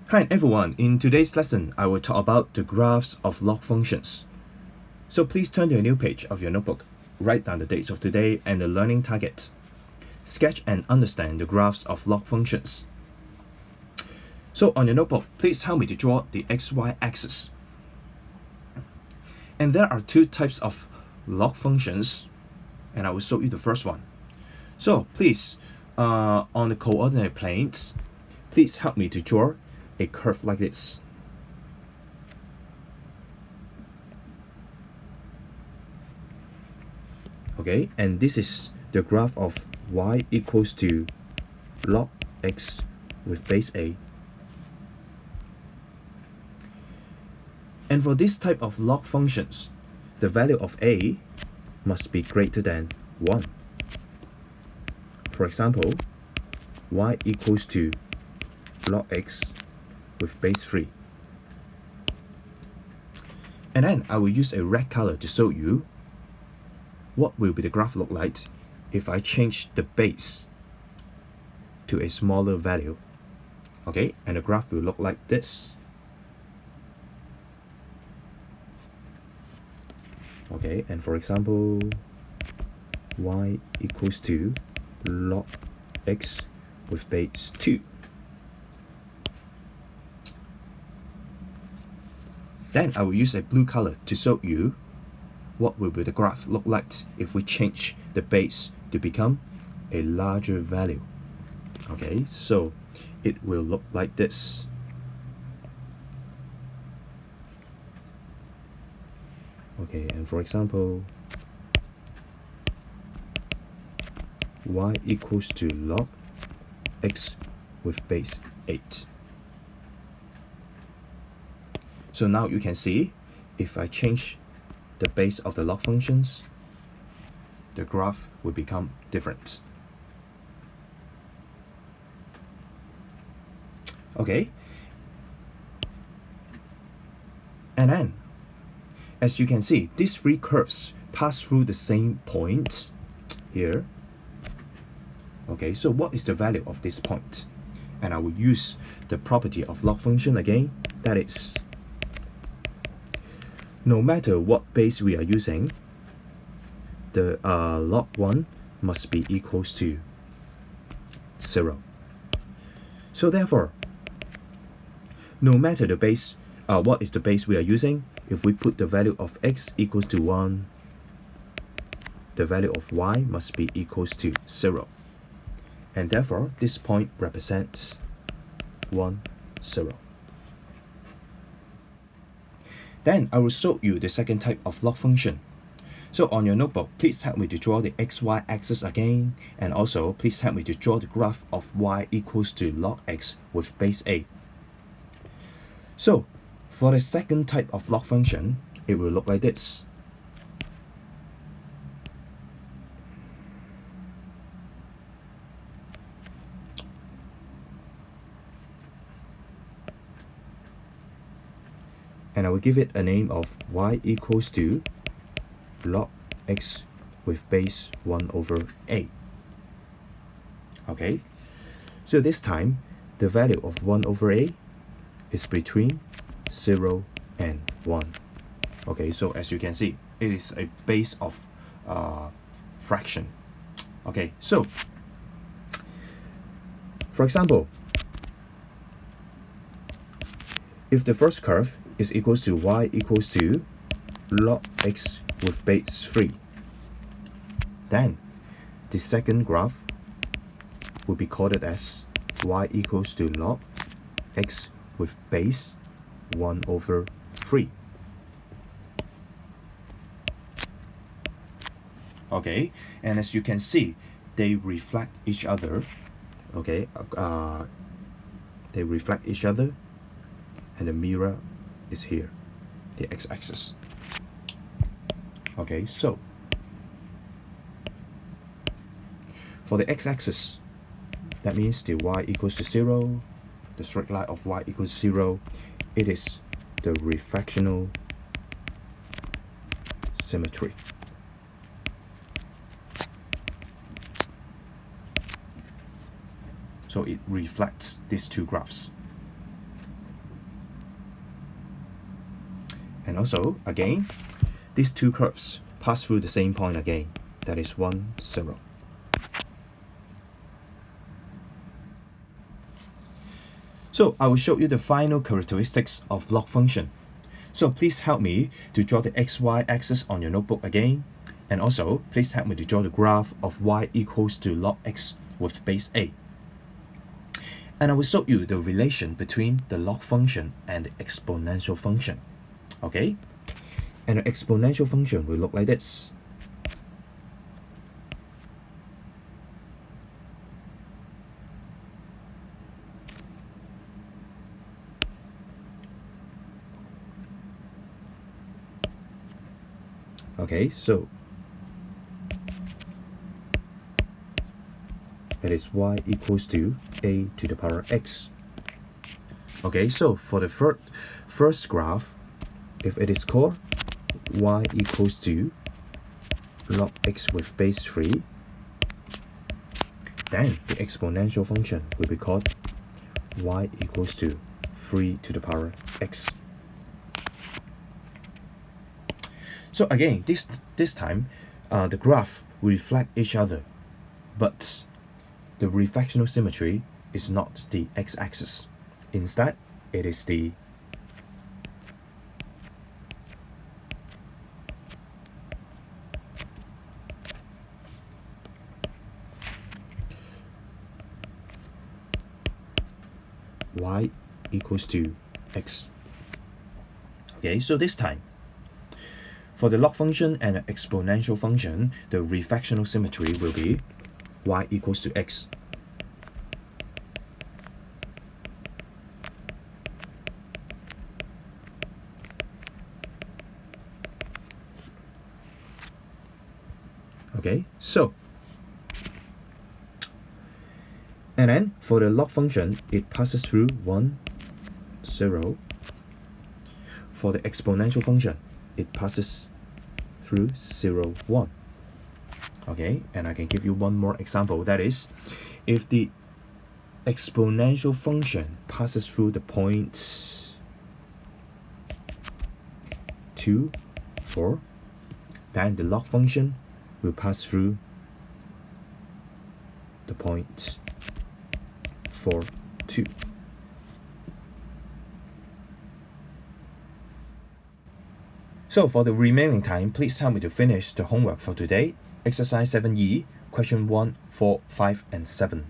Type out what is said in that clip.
Hi everyone, in today's lesson I will talk about the graphs of log functions. So please turn to a new page of your notebook, write down the dates of today and the learning target. Sketch and understand the graphs of log functions. So on your notebook, please help me to draw the xy axis. And there are two types of log functions, and I will show you the first one. So please, on the coordinate planes, please help me to draw a curve like this. Okay, and this is the graph of y equals to log x with base a. And for this type of log functions, the value of a must be greater than 1. For example, y equals to log x with base 3. And then I will use a red color to show you what will be the graph look like if I change the base to a smaller value. Okay, and the graph will look like this. Okay, and for example, y equals to log x with base 2. Then I will use a blue color to show you what will be the graph look like if we change the base to become a larger value. Okay, so it will look like this. Okay, and for example, y equals to log x with base 8. So now you can see, if I change the base of the log functions, the graph will become different. Okay, and then as you can see, these three curves pass through the same point here. Okay, so what is the value of this point? And I will use the property of log function again, that is, no matter what base we are using, the log 1 must be equals to 0. So therefore, no matter the base, what is the base we are using, if we put the value of x equals to 1, the value of y must be equals to 0. And therefore, this point represents 1, 0. Then I will show you the second type of log function. So on your notebook, please help me to draw the xy axis again, and also please help me to draw the graph of y equals to log x with base a. So for the second type of log function, it will look like this. And I will give it a name of y equals to log x with base 1 over a. Okay, so this time the value of 1 over a is between 0 and 1. Okay, so as you can see, it is a base of fraction. Okay, so for example, if the first curve is equals to y equals to log x with base 3, then the second graph will be called as y equals to log x with base 1 over 3. Okay, and as you can see, they reflect each other. Okay, they reflect each other, and the mirror is here, the x-axis. Okay, so for the x-axis, that means the y equals to 0, the straight line of y equals 0, it is the refractional symmetry. So it reflects these two graphs. And also, again, these two curves pass through the same point again. That is 1, 0. So I will show you the final characteristics of log function. So please help me to draw the xy axis on your notebook again. And also, please help me to draw the graph of y equals to log x with base a. And I will show you the relation between the log function and the exponential function. Okay? And the exponential function will look like this. Okay, so that is y equals to a to the power x. Okay, so for the first graph, if it is called y equals to log x with base 3, then the exponential function will be called y equals to 3 to the power x. So again, this time, the graph will reflect each other, but the refractional symmetry is not the x-axis. Instead, it is the y equals to x. Okay, so this time, for the log function and the exponential function, the refractional symmetry will be y equals to x. Okay, so, and then for the log function, it passes through 1, 0. For the exponential function, it passes through 0, 1. Okay, and I can give you one more example. That is, if the exponential function passes through the points 2, 4, then the log function will pass through the point 4, 2. So for the remaining time, please help me to finish the homework for today. Exercise 7E, question 1, 4, 5, and 7.